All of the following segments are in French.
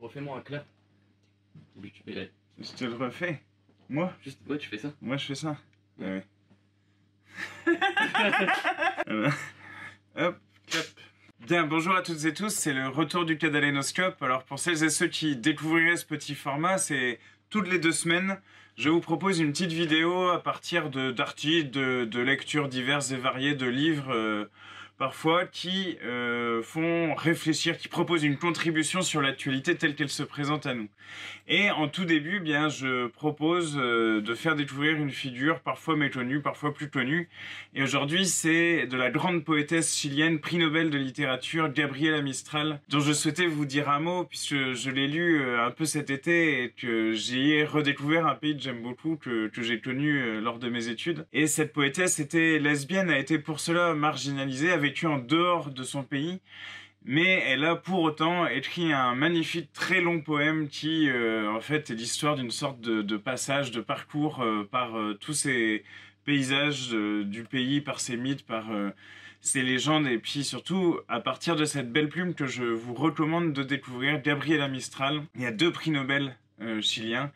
Refais-moi un clap. Oui, tu fais là. Je te le refais. Moi? Juste, ouais, tu fais ça. Moi, je fais ça. Ouais. Voilà. Hop, clap. Bien, bonjour à toutes et tous, c'est le retour du Cadalénoscope. Alors pour celles et ceux qui découvriraient ce petit format, c'est toutes les 2 semaines, je vous propose une petite vidéo à partir d'articles, de lectures diverses et variées, de livres parfois, qui font réfléchir, qui proposent une contribution sur l'actualité telle qu'elle se présente à nous. Et en tout début, bien, je propose de faire découvrir une figure parfois méconnue, parfois plus connue. Et aujourd'hui, c'est de la grande poétesse chilienne, prix Nobel de littérature, Gabriela Mistral, dont je souhaitais vous dire un mot, puisque je l'ai lu un peu cet été et que j'y ai redécouvert un pays que j'aime beaucoup, que j'ai connu lors de mes études. Et cette poétesse était lesbienne, a été pour cela marginalisée, a vécu en dehors de son pays. Mais elle a pour autant écrit un magnifique, très long poème qui, en fait, est l'histoire d'une sorte de passage, de parcours par tous ces paysages du pays, par ces mythes, par ces légendes, et puis surtout, à partir de cette belle plume que je vous recommande de découvrir, Gabriela Mistral. Il y a 2 prix Nobel chiliens,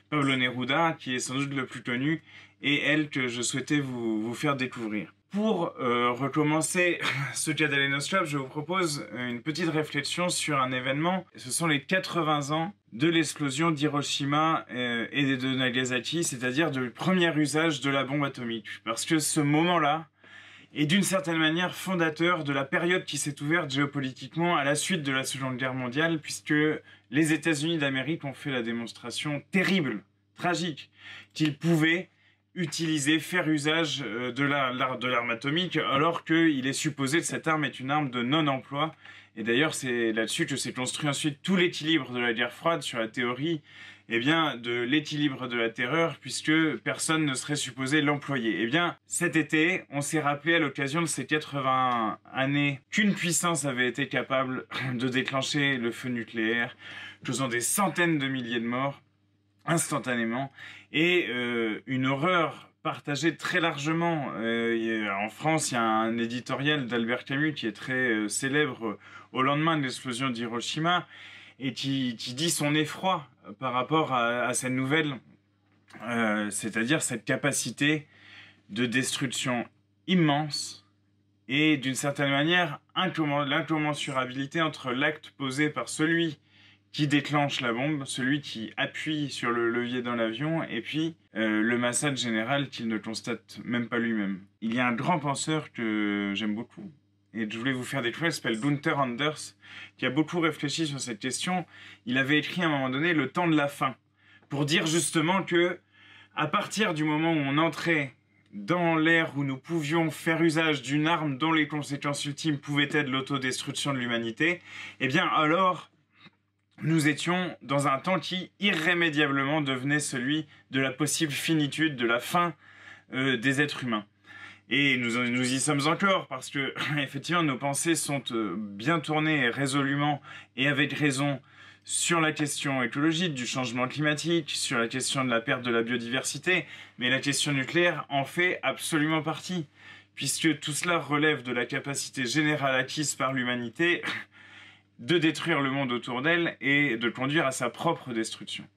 Pablo Neruda, qui est sans doute le plus connu, et elle que je souhaitais vous faire découvrir. Pour recommencer ce Cadalénoscope, je vous propose une petite réflexion sur un événement. Ce sont les 80 ans de l'explosion d'Hiroshima et de Nagasaki, c'est-à-dire du premier usage de la bombe atomique. Parce que ce moment-là est d'une certaine manière fondateur de la période qui s'est ouverte géopolitiquement à la suite de la Seconde Guerre mondiale, puisque les États-Unis d'Amérique ont fait la démonstration terrible, tragique, qu'ils pouvaient faire usage de l'arme atomique, alors qu'il est supposé que cette arme est une arme de non-emploi. Et d'ailleurs, c'est là-dessus que s'est construit ensuite tout l'équilibre de la guerre froide, sur la théorie, eh bien, de l'équilibre de la terreur, puisque personne ne serait supposé l'employer. Eh bien, cet été, on s'est rappelé à l'occasion de ces 80 années qu'une puissance avait été capable de déclencher le feu nucléaire, causant des centaines de milliers de morts, instantanément, et une horreur partagée très largement. En France, il y a un éditorial d'Albert Camus qui est très célèbre au lendemain de l'explosion d'Hiroshima, et qui dit son effroi par rapport à cette nouvelle, c'est-à-dire cette capacité de destruction immense, et d'une certaine manière, l'incommensurabilité entre l'acte posé par celui qui déclenche la bombe, celui qui appuie sur le levier dans l'avion, et puis le massacre général qu'il ne constate même pas lui-même. Il y a un grand penseur que j'aime beaucoup, et je voulais vous faire découvrir, il s'appelle Gunther Anders, qui a beaucoup réfléchi sur cette question. Il avait écrit à un moment donné Le temps de la fin, pour dire justement que, à partir du moment où on entrait dans l'ère où nous pouvions faire usage d'une arme dont les conséquences ultimes pouvaient être l'autodestruction de l'humanité, eh bien alors nous étions dans un temps qui irrémédiablement devenait celui de la possible finitude, de la fin des êtres humains. Et nous y sommes encore, parce que effectivement nos pensées sont bien tournées résolument et avec raison sur la question écologique, du changement climatique, sur la question de la perte de la biodiversité, mais la question nucléaire en fait absolument partie, puisque tout cela relève de la capacité générale acquise par l'humanité de détruire le monde autour d'elle et de conduire à sa propre destruction.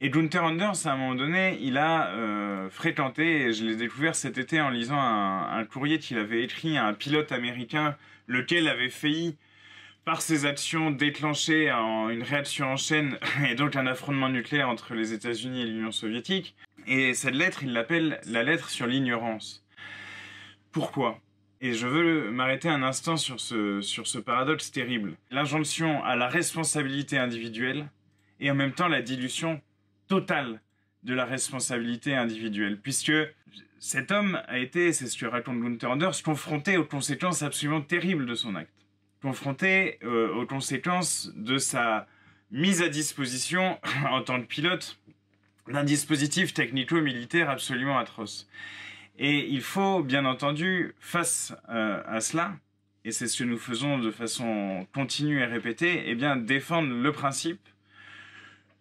Et Gunther Anders, à un moment donné, il a fréquenté, et je l'ai découvert cet été en lisant un courrier qu'il avait écrit à un pilote américain, lequel avait failli, par ses actions, déclencher une réaction en chaîne, et donc un affrontement nucléaire entre les États-Unis et l'Union soviétique. Et cette lettre, il l'appelle la lettre sur l'ignorance. Pourquoi ? Et je veux m'arrêter un instant sur ce paradoxe terrible. L'injonction à la responsabilité individuelle et en même temps la dilution totale de la responsabilité individuelle. Puisque cet homme a été, c'est ce que raconte Gunther Anders, confronté aux conséquences absolument terribles de son acte. Confronté aux conséquences de sa mise à disposition en tant que pilote d'un dispositif technico-militaire absolument atroce. Et il faut, bien entendu, face à cela, et c'est ce que nous faisons de façon continue et répétée, eh bien, défendre le principe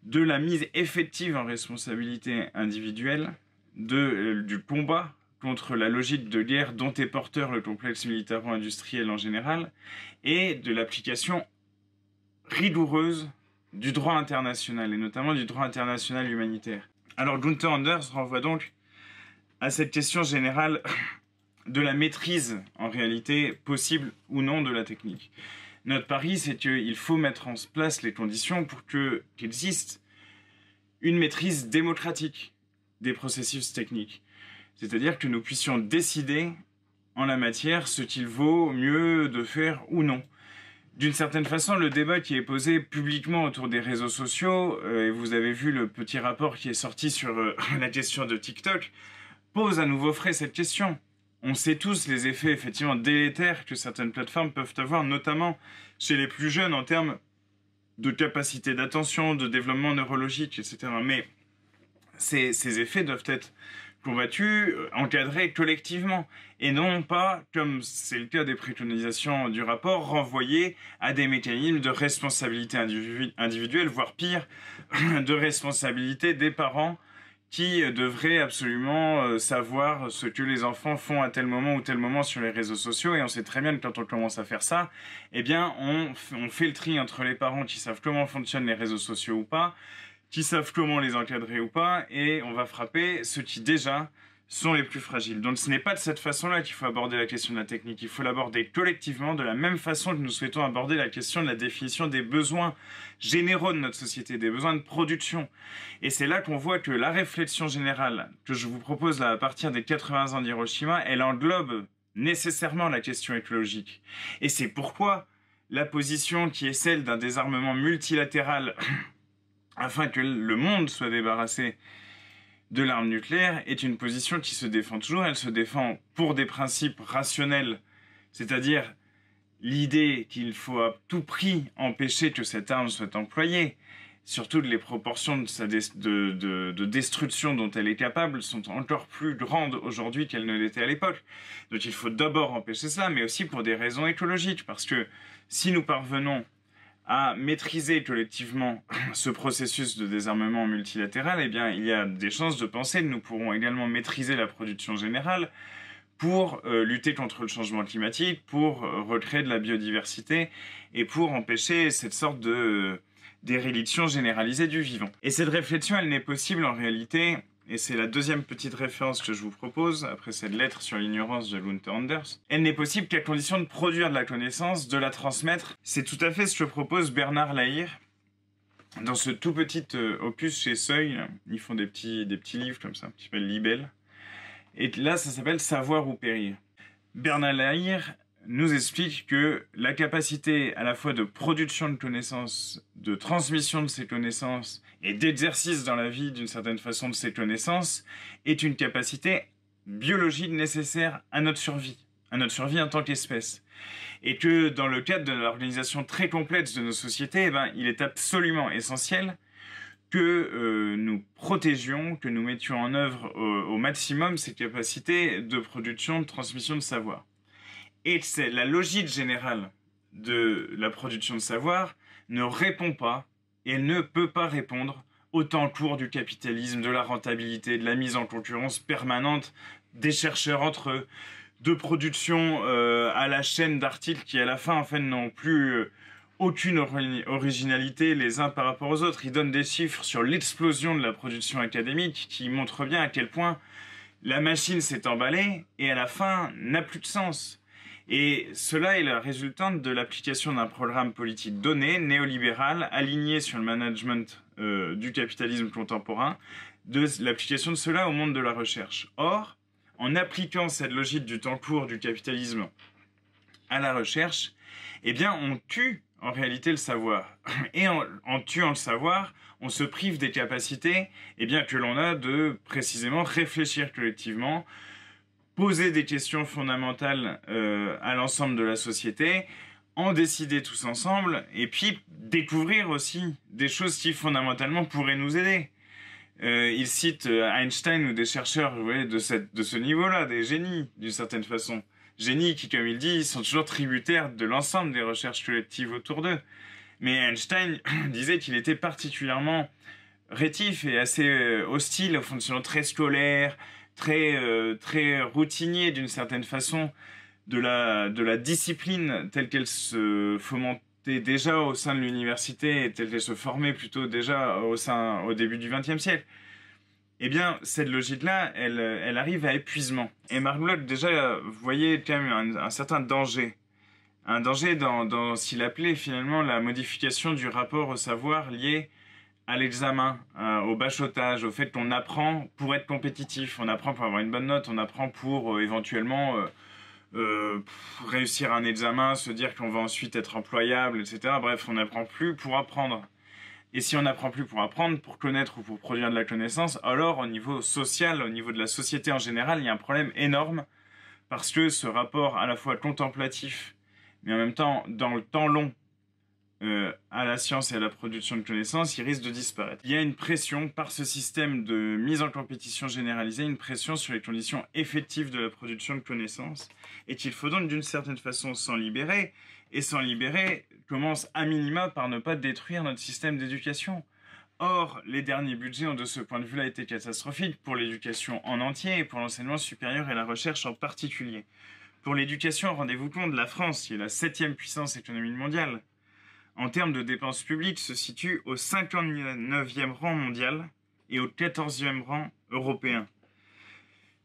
de la mise effective en responsabilité individuelle, du combat contre la logique de guerre dont est porteur le complexe militaro-industriel en général, et de l'application rigoureuse du droit international, et notamment du droit international humanitaire. Alors Gunther Anders renvoie donc à cette question générale de la maîtrise, en réalité, possible ou non de la technique. Notre pari, c'est qu'il faut mettre en place les conditions pour qu'existe une maîtrise démocratique des processus techniques. C'est-à-dire que nous puissions décider en la matière ce qu'il vaut mieux de faire ou non. D'une certaine façon, le débat qui est posé publiquement autour des réseaux sociaux, et vous avez vu le petit rapport qui est sorti sur la question de TikTok, pose à nouveau frais cette question. On sait tous les effets effectivement délétères que certaines plateformes peuvent avoir, notamment chez les plus jeunes en termes de capacité d'attention, de développement neurologique, etc. Mais ces effets doivent être combattus, encadrés collectivement, et non pas, comme c'est le cas des préconisations du rapport, renvoyés à des mécanismes de responsabilité individuelle, voire pire, de responsabilité des parents qui devraient absolument savoir ce que les enfants font à tel moment ou tel moment sur les réseaux sociaux. Et on sait très bien que quand on commence à faire ça, eh bien, on fait le tri entre les parents qui savent comment fonctionnent les réseaux sociaux ou pas, qui savent comment les encadrer ou pas, et on va frapper ceux qui déjà sont les plus fragiles. Donc ce n'est pas de cette façon-là qu'il faut aborder la question de la technique, il faut l'aborder collectivement de la même façon que nous souhaitons aborder la question de la définition des besoins généraux de notre société, des besoins de production. Et c'est là qu'on voit que la réflexion générale que je vous propose là à partir des 80 ans d'Hiroshima, elle englobe nécessairement la question écologique. Et c'est pourquoi la position qui est celle d'un désarmement multilatéral afin que le monde soit débarrassé de l'arme nucléaire est une position qui se défend toujours. Elle se défend pour des principes rationnels, c'est-à-dire l'idée qu'il faut à tout prix empêcher que cette arme soit employée, surtout que les proportions de destruction dont elle est capable sont encore plus grandes aujourd'hui qu'elles ne l'étaient à l'époque. Donc il faut d'abord empêcher ça, mais aussi pour des raisons écologiques, parce que si nous parvenons à maîtriser collectivement ce processus de désarmement multilatéral, eh bien, il y a des chances de penser que nous pourrons également maîtriser la production générale pour lutter contre le changement climatique, pour recréer de la biodiversité et pour empêcher cette sorte de déréliction généralisée du vivant. Et cette réflexion, elle n'est possible en réalité, et c'est la deuxième petite référence que je vous propose, après cette lettre sur l'ignorance de Gunther Anders, elle n'est possible qu'à condition de produire de la connaissance, de la transmettre. C'est tout à fait ce que propose Bernard Lahire dans ce tout petit opus chez Seuil. Là. Ils font des petits livres comme ça, qui s'appellent Libelle. Et là, ça s'appelle Savoir ou périr. Bernard Lahire nous explique que la capacité à la fois de production de connaissances, de transmission de ces connaissances et d'exercice dans la vie d'une certaine façon de ces connaissances est une capacité biologique nécessaire à notre survie en tant qu'espèce. Et que dans le cadre de l'organisation très complexe de nos sociétés, eh ben, il est absolument essentiel que nous protégions, que nous mettions en œuvre au maximum ces capacités de production, de transmission de savoir. Et c'est la logique générale de la production de savoir ne répond pas et ne peut pas répondre au temps court du capitalisme, de la rentabilité, de la mise en concurrence permanente des chercheurs entre eux, de production à la chaîne d'articles qui à la fin en fait n'ont plus aucune originalité les uns par rapport aux autres. Ils donnent des chiffres sur l'explosion de la production académique qui montrent bien à quel point la machine s'est emballée et à la fin n'a plus de sens. Et cela est la résultante de l'application d'un programme politique donné, néolibéral, aligné sur le management du capitalisme contemporain, de l'application de cela au monde de la recherche. Or, en appliquant cette logique du temps court du capitalisme à la recherche, eh bien, on tue en réalité le savoir. Et en tuant le savoir, on se prive des capacités eh bien, que l'on a de précisément réfléchir collectivement, poser des questions fondamentales à l'ensemble de la société, en décider tous ensemble, et puis découvrir aussi des choses qui fondamentalement pourraient nous aider. Il cite Einstein ou des chercheurs vous voyez, de ce niveau-là, des génies d'une certaine façon. Génies qui, comme il dit, sont toujours tributaires de l'ensemble des recherches collectives autour d'eux. Mais Einstein disait qu'il était particulièrement rétif et assez hostile aux fonctionnements très scolaires, très routinier d'une certaine façon de la discipline telle qu'elle se fomentait étaient déjà au sein de l'université, étaient se former plutôt déjà au début du XXe siècle. Eh bien, cette logique-là, elle arrive à épuisement. Et Marc Bloch, déjà, voyait quand même un certain danger. Un danger dans ce qu'il appelait finalement la modification du rapport au savoir lié à l'examen, au bachotage, au fait qu'on apprend pour être compétitif, on apprend pour avoir une bonne note, on apprend pour éventuellement réussir un examen, se dire qu'on va ensuite être employable, etc. Bref, on n'apprend plus pour apprendre. Et si on n'apprend plus pour apprendre, pour connaître ou pour produire de la connaissance, alors au niveau social, au niveau de la société en général, il y a un problème énorme parce que ce rapport à la fois contemplatif, mais en même temps dans le temps long, à la science et à la production de connaissances, il risque de disparaître. Il y a une pression par ce système de mise en compétition généralisée, une pression sur les conditions effectives de la production de connaissances, et qu'il faut donc d'une certaine façon s'en libérer, et s'en libérer commence à minima par ne pas détruire notre système d'éducation. Or, les derniers budgets ont de ce point de vue-là été catastrophiques pour l'éducation en entier et pour l'enseignement supérieur et la recherche en particulier. Pour l'éducation, rendez-vous compte, la France, qui est la 7e puissance économique mondiale, en termes de dépenses publiques, se situe au 59e rang mondial et au 14e rang européen.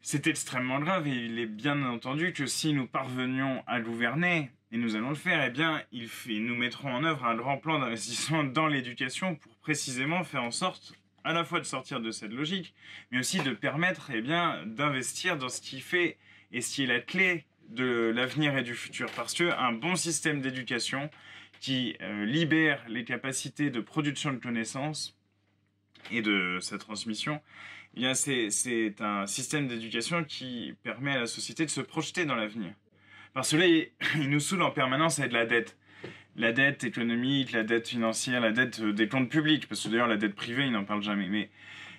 C'est extrêmement grave et il est bien entendu que si nous parvenions à gouverner, et nous allons le faire, eh bien, nous mettrons en œuvre un grand plan d'investissement dans l'éducation pour précisément faire en sorte à la fois de sortir de cette logique, mais aussi de permettre eh bien, d'investir dans ce qui fait et ce qui est la clé de l'avenir et du futur. Parce qu'un bon système d'éducation qui libère les capacités de production de connaissances et de sa transmission, eh bien c'est un système d'éducation qui permet à la société de se projeter dans l'avenir. Parce que là, il nous saoule en permanence avec la dette. La dette économique, la dette financière, la dette des comptes publics. Parce que d'ailleurs, la dette privée, ils n'en parlent jamais. Mais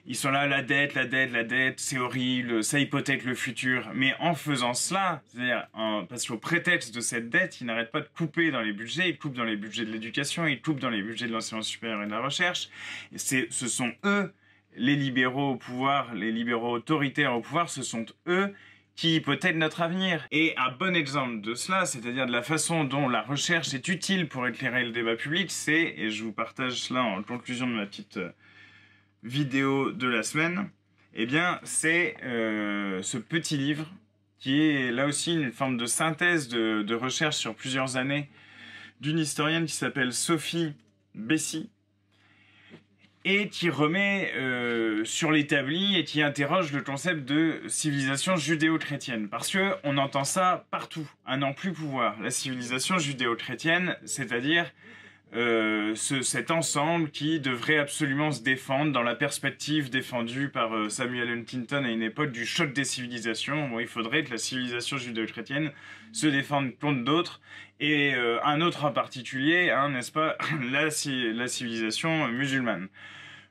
ils sont là, la dette, c'est horrible, ça hypothèque le futur. Mais en faisant cela, c'est-à-dire parce qu'au prétexte de cette dette, ils n'arrêtent pas de couper dans les budgets. Ils coupent dans les budgets de l'éducation, ils coupent dans les budgets de l'enseignement supérieur et de la recherche. Et ce sont eux, les libéraux au pouvoir, les libéraux autoritaires au pouvoir, ce sont eux qui hypothèque notre avenir. Et un bon exemple de cela, c'est-à-dire de la façon dont la recherche est utile pour éclairer le débat public, c'est, et je vous partage cela en conclusion de ma petite vidéo de la semaine, eh bien, c'est ce petit livre qui est là aussi une forme de synthèse de recherche sur plusieurs années d'une historienne qui s'appelle Sophie Bessy, et qui remet sur l'établi et qui interroge le concept de civilisation judéo-chrétienne. Parce que on entend ça partout, à n'en plus pouvoir. La civilisation judéo-chrétienne, c'est-à-dire cet ensemble qui devrait absolument se défendre dans la perspective défendue par Samuel Huntington à une époque du choc des civilisations. Bon, il faudrait que la civilisation judéo-chrétienne se défende contre d'autres, et un autre en particulier, hein, n'est-ce pas, la civilisation musulmane.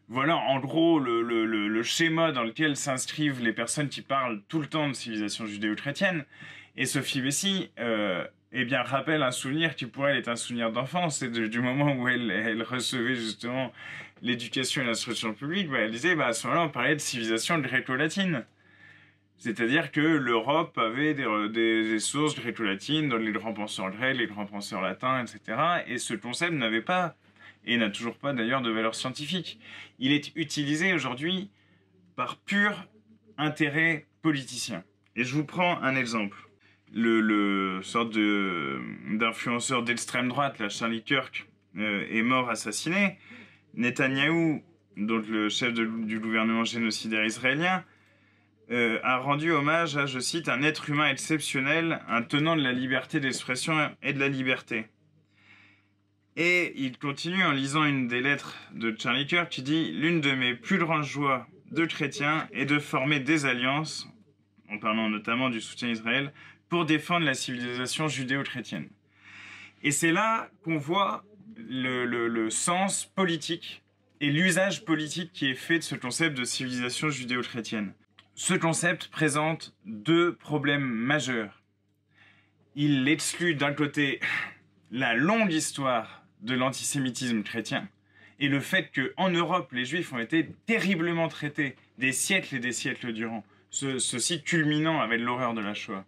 Voilà en gros le schéma dans lequel s'inscrivent les personnes qui parlent tout le temps de civilisation judéo-chrétienne. Et Sophie Bessy eh bien, rappelle un souvenir qui pour elle est un souvenir d'enfance, c'est du moment où elle recevait justement l'éducation et l'instruction publique, bah, elle disait, bah, à ce moment-là, on parlait de civilisation gréco-latine. C'est-à-dire que l'Europe avait des sources gréco-latines, dans les grands penseurs grecs, les grands penseurs latins, etc. Et ce concept n'avait pas, et n'a toujours pas d'ailleurs, de valeur scientifique. Il est utilisé aujourd'hui par pur intérêt politicien. Et je vous prends un exemple. Le sorte d'influenceur d'extrême droite, là, Charlie Kirk, est mort assassiné. Netanyahou, donc le chef du gouvernement génocidaire israélien, a rendu hommage à, je cite, un être humain exceptionnel, un tenant de la liberté d'expression et de la liberté. Et il continue en lisant une des lettres de Charlie Kirk qui dit « L'une de mes plus grandes joies de chrétien est de former des alliances, en parlant notamment du soutien à Israël, pour défendre la civilisation judéo-chrétienne. » Et c'est là qu'on voit le sens politique et l'usage politique qui est fait de ce concept de civilisation judéo-chrétienne. Ce concept présente deux problèmes majeurs. Il exclut d'un côté la longue histoire de l'antisémitisme chrétien et le fait qu'en Europe, les Juifs ont été terriblement traités des siècles et des siècles durant, ceci culminant avec l'horreur de la Shoah.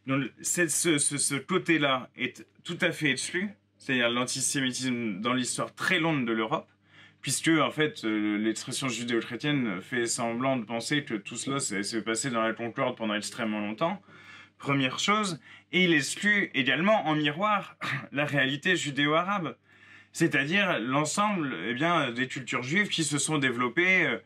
Donc ce côté-là est tout à fait exclu, c'est-à-dire l'antisémitisme dans l'histoire très longue de l'Europe, puisque en fait l'expression judéo-chrétienne fait semblant de penser que tout cela s'est passé dans la Concorde pendant extrêmement longtemps, première chose, et il exclut également en miroir la réalité judéo-arabe, c'est-à-dire l'ensemble des cultures juives qui se sont développées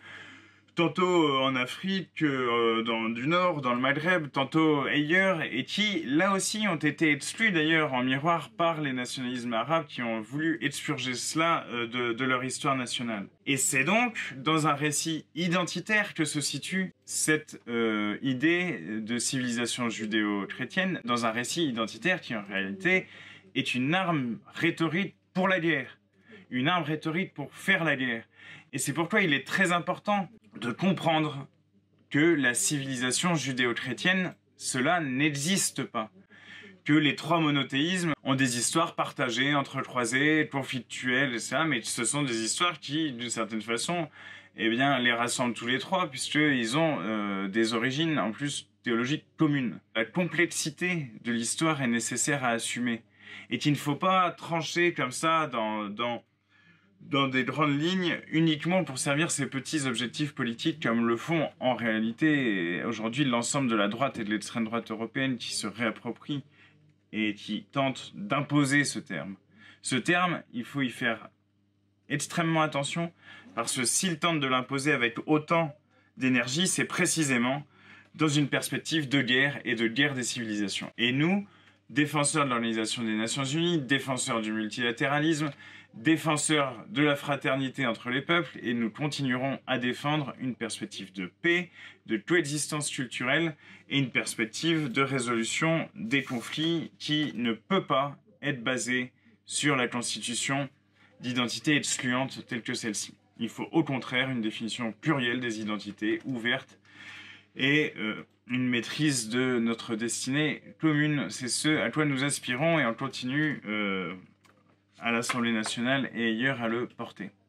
tantôt en Afrique, du Nord, dans le Maghreb, tantôt ailleurs, et qui, là aussi, ont été exclus d'ailleurs en miroir par les nationalismes arabes qui ont voulu expurger cela de leur histoire nationale. Et c'est donc dans un récit identitaire que se situe cette idée de civilisation judéo-chrétienne, dans un récit identitaire qui en réalité est une arme rhétorique pour la guerre, une arme rhétorique pour faire la guerre. Et c'est pourquoi il est très important de comprendre que la civilisation judéo-chrétienne, cela n'existe pas. Que les trois monothéismes ont des histoires partagées, entrecroisées, conflictuelles, etc. Mais ce sont des histoires qui, d'une certaine façon, les rassemblent tous les trois, puisqu'ils ont des origines, en plus, théologiques communes. La complexité de l'histoire est nécessaire à assumer. Et qu'il ne faut pas trancher comme ça dans des grandes lignes uniquement pour servir ces petits objectifs politiques comme le font en réalité aujourd'hui l'ensemble de la droite et de l'extrême droite européenne qui se réapproprient et qui tentent d'imposer ce terme. Ce terme, il faut y faire extrêmement attention parce que s'ils tentent de l'imposer avec autant d'énergie, c'est précisément dans une perspective de guerre et de guerre des civilisations. Et nous, défenseurs de l'Organisation des Nations Unies, défenseurs du multilatéralisme, défenseurs de la fraternité entre les peuples, et nous continuerons à défendre une perspective de paix, de coexistence culturelle et une perspective de résolution des conflits qui ne peut pas être basée sur la constitution d'identité excluante telle que celle-ci. Il faut au contraire une définition plurielle des identités, ouverte, et une maîtrise de notre destinée commune. C'est ce à quoi nous aspirons et on continue à l'Assemblée nationale et ailleurs à le porter.